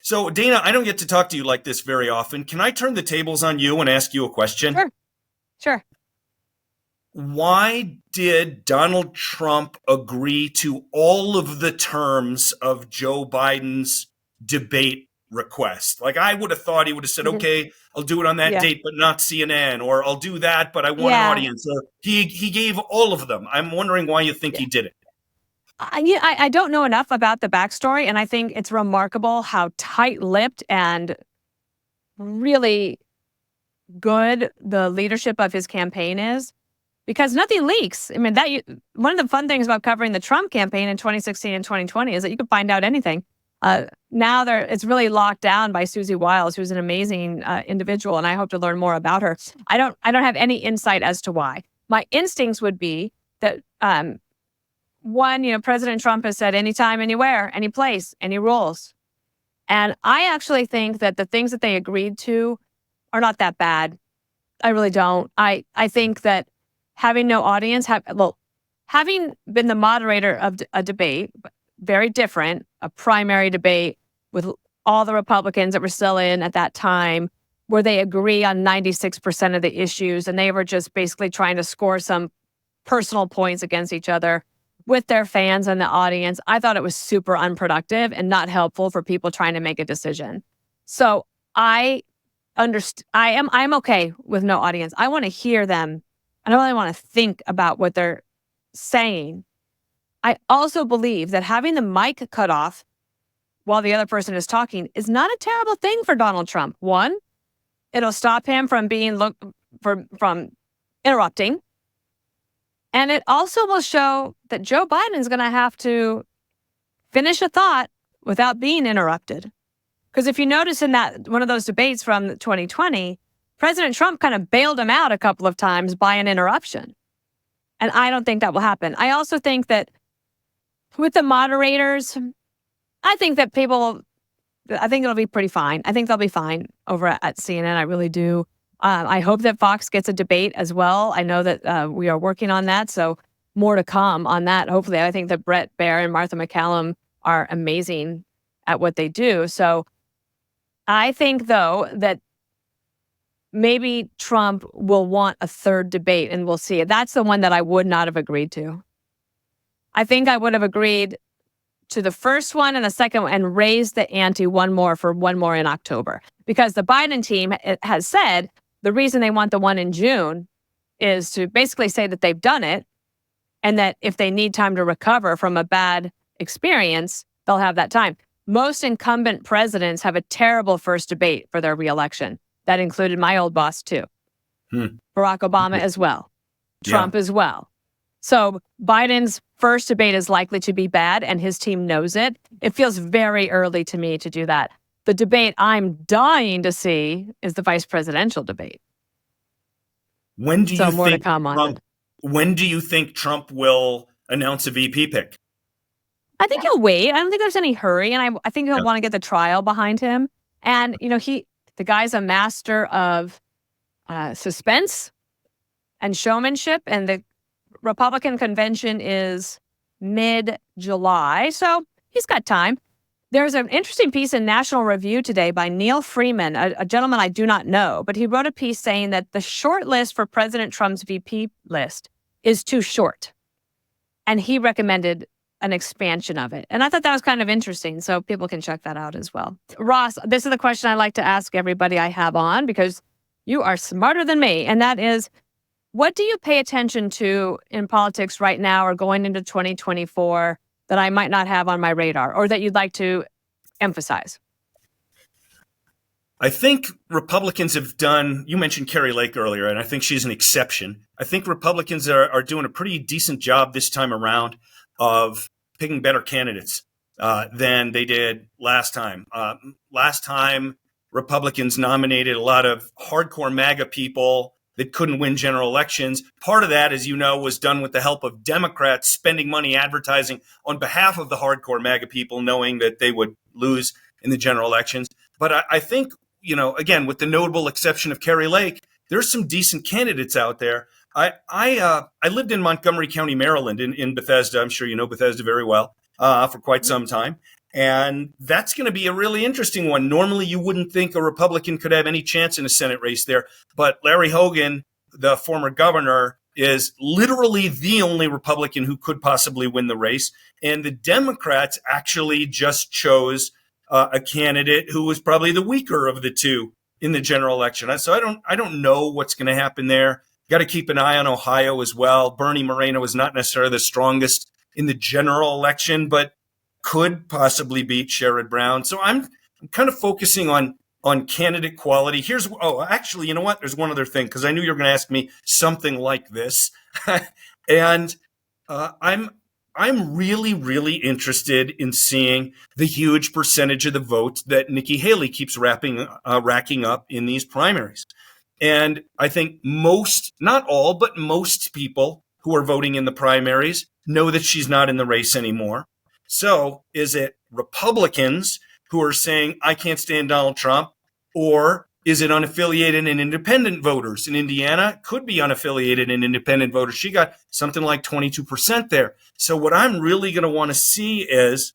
So, Dana, I don't get to talk to you like this very often. Can I turn the tables on you and ask you a question? Sure. Why did Donald Trump agree to all of the terms of Joe Biden's debate request? Like, I would have thought he would have said, okay, I'll do it on that date, but not CNN, or I'll do that, but I want an audience. Or he gave all of them. I'm wondering why you think he did it. I don't know enough about the backstory, and I think it's remarkable how tight-lipped and really good the leadership of his campaign is, because nothing leaks. I mean, one of the fun things about covering the Trump campaign in 2016 and 2020 is that you can find out anything. Now it's really locked down by Susie Wiles, who's an amazing individual, and I hope to learn more about her. I don't have any insight as to why. My instincts would be that one, President Trump has said anytime, anywhere, any place, any rules. And I actually think that the things that they agreed to are not that bad. I really don't. I think that having no audience, having been the moderator of a debate, very different, a primary debate with all the Republicans that were still in at that time, where they agree on 96% of the issues, and they were just basically trying to score some personal points against each other with their fans and the audience. I thought it was super unproductive and not helpful for people trying to make a decision. So I'm okay with no audience. I want to hear them. I don't really want to think about what they're saying. I also believe that having the mic cut off while the other person is talking is not a terrible thing for Donald Trump. One, it'll stop him from from interrupting. And it also will show that Joe Biden is going to have to finish a thought without being interrupted. Because if you notice in that one of those debates from 2020, President Trump kind of bailed him out a couple of times by an interruption. And I don't think that will happen. I also think that with the moderators, I think it'll be pretty fine. I think they'll be fine over at CNN. I really do. I hope that Fox gets a debate as well. I know that we are working on that, so more to come on that. Hopefully, I think that Brett Baer and Martha McCallum are amazing at what they do. So I think, though, that maybe Trump will want a third debate, and we'll see. That's the one that I would not have agreed to. I think I would have agreed to the first one and the second one and raised the ante one more in October. Because the Biden team has said the reason they want the one in June is to basically say that they've done it, and that if they need time to recover from a bad experience, they'll have that time. Most incumbent presidents have a terrible first debate for their reelection. That included my old boss, too. Barack Obama as well. Trump as well. So Biden's first debate is likely to be bad, and his team knows it. It feels very early to me to do that. The debate I'm dying to see is the vice presidential debate. When do you think Trump will announce a VP pick? I think he'll wait. I don't think there's any hurry, and I think he'll want to get the trial behind him. And the guy's a master of suspense and showmanship, and the Republican convention is mid-July, so he's got time. There's an interesting piece in National Review today by Neil Freeman, a gentleman I do not know, but he wrote a piece saying that the short list for President Trump's VP list is too short. And he recommended an expansion of it. And I thought that was kind of interesting, so people can check that out as well. Ross, this is the question I like to ask everybody I have on, because you are smarter than me, and that is, what do you pay attention to in politics right now or going into 2024 that I might not have on my radar, or that you'd like to emphasize? I think Republicans have done, you mentioned Kari Lake earlier, and I think she's an exception. I think Republicans are doing a pretty decent job this time around of picking better candidates than they did last time. Last time, Republicans nominated a lot of hardcore MAGA people that couldn't win general elections. Part of that, as you know, was done with the help of Democrats spending money advertising on behalf of the hardcore MAGA people, knowing that they would lose in the general elections. But I think, again, with the notable exception of Kari Lake, there's some decent candidates out there. I lived in Montgomery County, Maryland, in Bethesda. I'm sure you know Bethesda very well, for quite some time. And that's going to be a really interesting one. Normally, you wouldn't think a Republican could have any chance in a Senate race there. But Larry Hogan, the former governor, is literally the only Republican who could possibly win the race. And the Democrats actually just chose a candidate who was probably the weaker of the two in the general election. So I don't know what's going to happen there. Got to keep an eye on Ohio as well. Bernie Moreno is not necessarily the strongest in the general election, but could possibly beat Sherrod Brown. So I'm kind of focusing on candidate quality. Actually, you know what? There's one other thing, because I knew you were going to ask me something like this. And I'm really, really interested in seeing the huge percentage of the votes that Nikki Haley keeps racking up in these primaries. And I think not all, but most people who are voting in the primaries know that she's not in the race anymore. So is it Republicans who are saying, I can't stand Donald Trump? Or is it unaffiliated and independent voters? In Indiana, could be unaffiliated and independent voters. She got something like 22% there. So what I'm really going to want to see is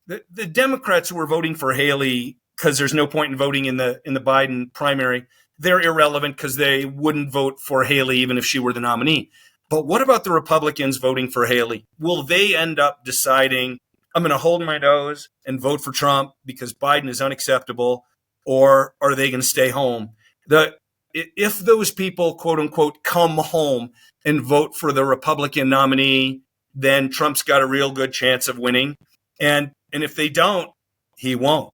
the Democrats who are voting for Haley, because there's no point in voting in the Biden primary, they're irrelevant because they wouldn't vote for Haley even if she were the nominee. But what about the Republicans voting for Haley? Will they end up deciding, I'm going to hold my nose and vote for Trump because Biden is unacceptable, or are they going to stay home? If those people, quote unquote, come home and vote for the Republican nominee, then Trump's got a real good chance of winning. And if they don't, he won't.